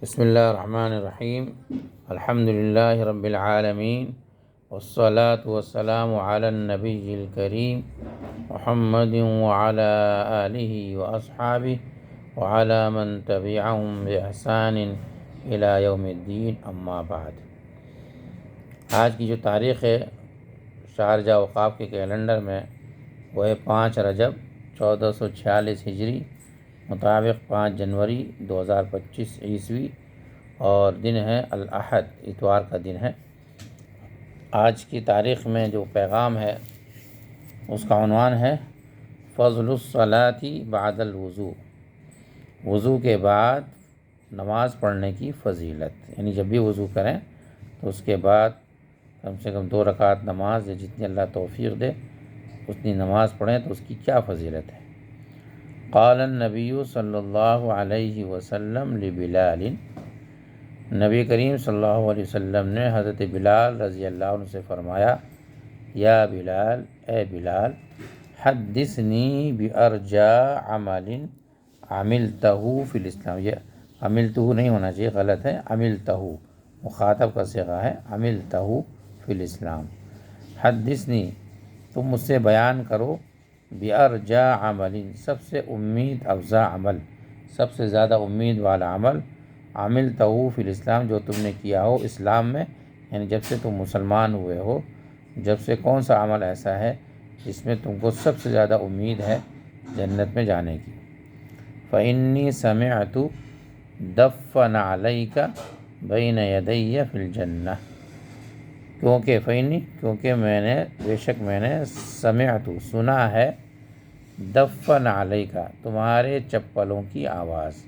بسم اللہ الرحمن الرحیم الحمد للہ رب العالمین والصلاة والسلام علی النبی الکریم محمد وعلی آلہ واصحابہ وعلی من تبعہم بإحسان الی یوم الدین، اما بعد۔ آج کی جو تاریخ ہے شارجہ اوقاف کے کیلنڈر میں وہ ہے 5 رجب 1446 ہجری مطابق 5 جنوری 2025 عیسوی، اور دن ہے الاحد، اتوار کا دن ہے۔ آج کی تاریخ میں جو پیغام ہے اس کا عنوان ہے فضل الصلاۃ بعد الوضوء، وضو کے بعد نماز پڑھنے کی فضیلت، یعنی جب بھی وضو کریں تو اس کے بعد کم سے کم 2 رکعت نماز، یا جتنی اللہ توفیق دے اتنی نماز پڑھیں تو اس کی کیا فضیلت ہے۔ قال النبی صلی اللہ علیہ وسلم لبلال، نبی کریم صلی اللہ علیہ وسلم نے حضرت بلال رضی اللہ عنہ سے فرمایا، یا بلال، اے بلال، حدثنی بارجا عمل عملتہ فی الاسلام، یہ عملتہ نہیں ہونا چاہیے، غلط ہے، عملتہ، مخاطب کا صیغہ ہے، عملتہ فی الاسلام۔ حدثنی، تم مجھ سے بیان کرو، بارجا عمل، سب سے امید افزا عمل، سب سے زیادہ امید والا عمل، عملتہ فی الاسلام، جو تم نے کیا ہو اسلام میں، یعنی جب سے تم مسلمان ہوئے ہو، جب سے کون سا عمل ایسا ہے جس میں تم کو سب سے زیادہ امید ہے جنت میں جانے کی۔ فإنی سمعت دفن علیک بین یدی فی الجنہ، کیونکہ میں نے، بے شک میں نے، سمعت، سنا ہے، دفن علیک، تمہارے چپلوں کی آواز،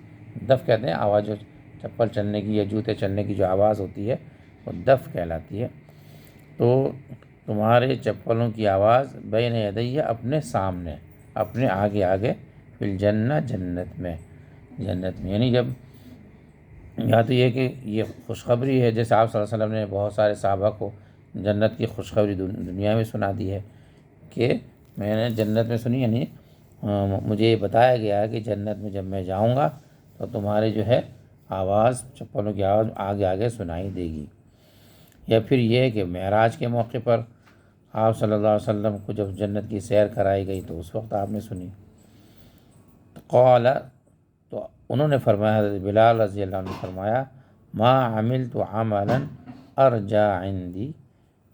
دف کہتے ہیں آواز جو چپل چلنے کی یا جوتے چلنے کی جو آواز ہوتی ہے وہ دف کہلاتی ہے۔ تو تمہارے چپلوں کی آواز بین یدی، اپنے سامنے، اپنے آگے آگے، فی الجنہ، جنت میں، یعنی جب، یا تو یہ کہ یہ خوشخبری ہے، جیسے آپ صلی اللہ علیہ وسلم نے بہت سارے صحابہ کو جنت کی خوشخبری دنیا میں سنا دی ہے کہ میں نے جنت میں سنی، یعنی مجھے یہ بتایا گیا ہے کہ جنت میں جب میں جاؤں گا تو تمہارے جو ہے آواز، چپلوں کی آواز آگے آگے سنائی دے گی۔ یا پھر یہ کہ معراج کے موقع پر آپ صلی اللہ علیہ وسلم کو جب جنت کی سیر کرائی گئی تو اس وقت آپ نے سنی۔ قال، تو انہوں نے فرمایا، حضرت بلال رضی اللہ عنہ نے فرمایا، ما عملت عملا ارجا عندی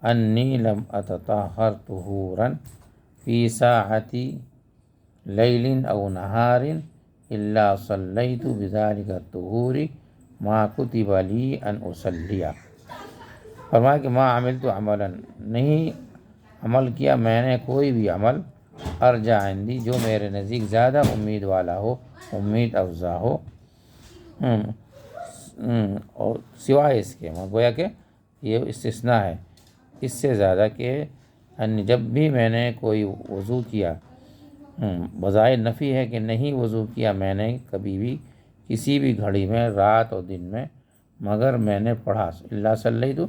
انی لم اتطہر طہورا فی ساعۃ لیل او نہار الا صلیت بذلک الطہور ما کتب لی ان اصلی۔ فرمایا کہ ما عملت عملا، نہیں عمل کیا میں نے کوئی بھی عمل، ارجع عندی، جو میرے نزدیک زیادہ امید والا ہو، امید افزا ہو، اور سوائے اس کے، گویا کہ یہ استثناء ہے، اس سے زیادہ کہ جب بھی میں نے کوئی وضو کیا، بظاہر نفی ہے کہ نہیں وضو کیا میں نے کبھی بھی کسی بھی گھڑی میں، رات اور دن میں، مگر میں نے پڑھا، اللہ صلیت،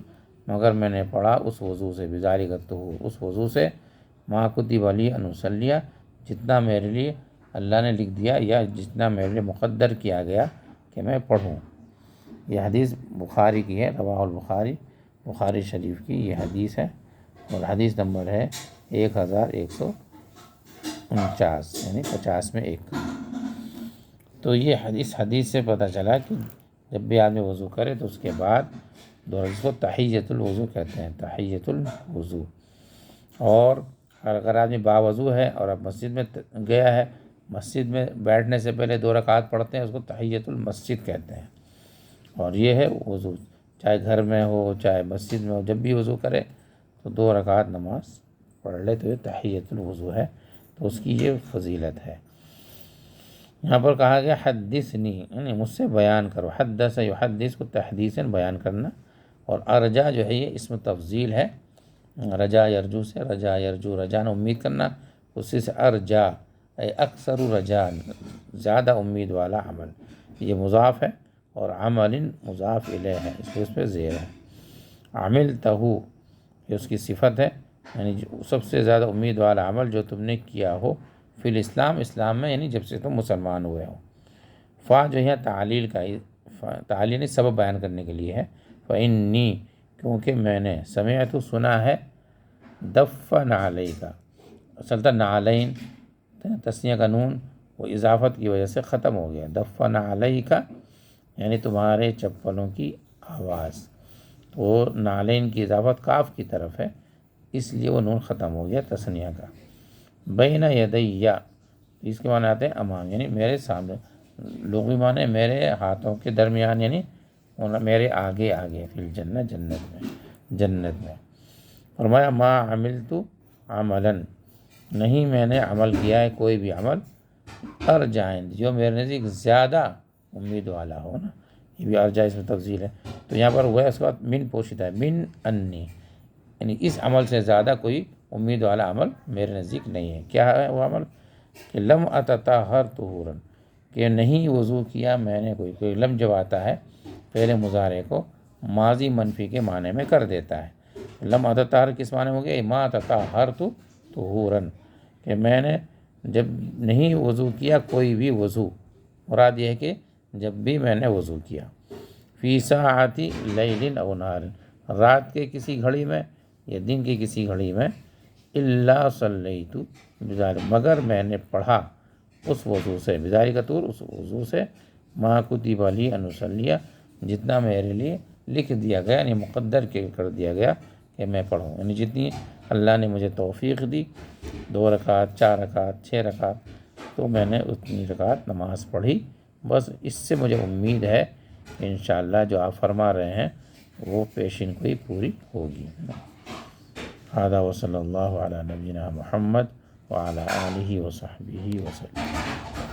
مگر میں نے پڑھا اس وضو سے، بذالک الطہور، اس وضو سے، ما کتب لی ان اصلی، جتنا میرے لیے اللہ نے لکھ دیا یا جتنا میرے لیے مقدر کیا گیا کہ میں پڑھوں۔ یہ حدیث بخاری کی ہے، رواہ البخاری، بخاری شریف کی یہ حدیث ہے، اور حدیث نمبر ہے 1149، یعنی 50 میں 1۔ تو یہ حدیث سے پتہ چلا کہ جب بھی آدمی وضو کرے تو اس کے بعد اس کو تحیۃ الوضو کہتے ہیں، تحیۃ الوضو۔ اور اگر آدمی باوضو ہے اور اب مسجد میں گیا ہے، مسجد میں بیٹھنے سے پہلے 2 رکعت پڑھتے ہیں، اس کو تحیۃ المسجد کہتے ہیں، اور یہ ہے وضو، چاہے گھر میں ہو چاہے مسجد میں ہو، جب بھی وضو کرے تو 2 رکعت نماز پڑھ لے تو یہ تحیۃ الوضو ہے، تو اس کی یہ فضیلت ہے۔ یہاں پر کہا گیا حدثنی، یعنی مجھ سے بیان کرو، حدث یحدث کو تحدیثاً بیان کرنا، اور ارجا جو ہے یہ اسم تفضیل ہے، رجا یرجو سے، رجا یرجو، رجانا امید کرنا، اسی سے ارجا اے اکثر رجا، زیادہ امید والا عمل، یہ مضاف ہے، اور عمل مضاف الیہ ہے، اس پہ زیر ہے۔ عملتہ، یہ اس کی صفت ہے، یعنی سب سے زیادہ امید والا عمل جو تم نے کیا ہو، فی الاسلام، اسلام میں، یعنی جب سے تم مسلمان ہوئے ہو۔ فا جو ہے تعلیل کا، تعلیل نہیں سبب بیان کرنے کے لیے ہے، فإنی کیونکہ میں نے سمعت سنا ہے، دف نعلیک اصل تھا نعلین، تسنیہ کا نون وہ اضافت کی وجہ سے ختم ہو گیا، دف نعلیک یعنی تمہارے چپلوں کی آواز، تو نعلین کی اضافت کاف کی طرف ہے اس لیے وہ نون ختم ہو گیا تسنیہ کا۔ بین یدیّ اس کے معنی آتے ہیں امام، یعنی میرے سامنے، لغوی معنی میرے ہاتھوں کے درمیان، یعنی میرے آگے آگے، فی الجنہ جنت میں۔ فرمایا ما عملت عملا نہیں میں نے عمل کیا ہے کوئی بھی عمل، ارجائن جو میرے نزدیک زیادہ امید والا ہو نا، یہ بھی ارجا اس میں تفضیل ہے، تو یہاں پر وہ اس کے بعد من پوشیدہ ہے، من انی یعنی اس عمل سے زیادہ کوئی امید والا عمل میرے نزدیک نہیں ہے۔ کیا ہے وہ عمل؟ کہ لم اتطہر طہورا کہ نہیں وضو کیا میں نے، کوئی لم جب آتا ہے پہلے مضارع کو ماضی منفی کے معنی میں کر دیتا ہے۔ لم اتطہر کس معنی ہو گیا؟ ما تطہرت طہورا کہ میں نے جب نہیں وضو کیا کوئی بھی وضو، مراد یہ ہے کہ جب بھی میں نے وضو کیا، فی ساعت لیل او نہار رات کے کسی گھڑی میں یا دن کی کسی گھڑی میں، الا صلیت بذالک مگر میں نے پڑھا اس وضو سے، بذالک کا طور اس وضو سے، ما کتب لی ان اصلی جتنا میرے لیے لکھ دیا گیا، یعنی مقدر کر دیا گیا کہ میں پڑھوں، یعنی جتنی اللہ نے مجھے توفیق دی، 2 رکعت 4 رکعت 6 رکعت، تو میں نے اتنی رکعت نماز پڑھی، بس اس سے مجھے امید ہے کہ انشاءاللہ جو آپ فرما رہے ہیں وہ پیشین گوئی پوری ہوگی۔ ھذا وصلی اللہ علی نبینا محمد وعلی آلہ وصحبہ وسلم۔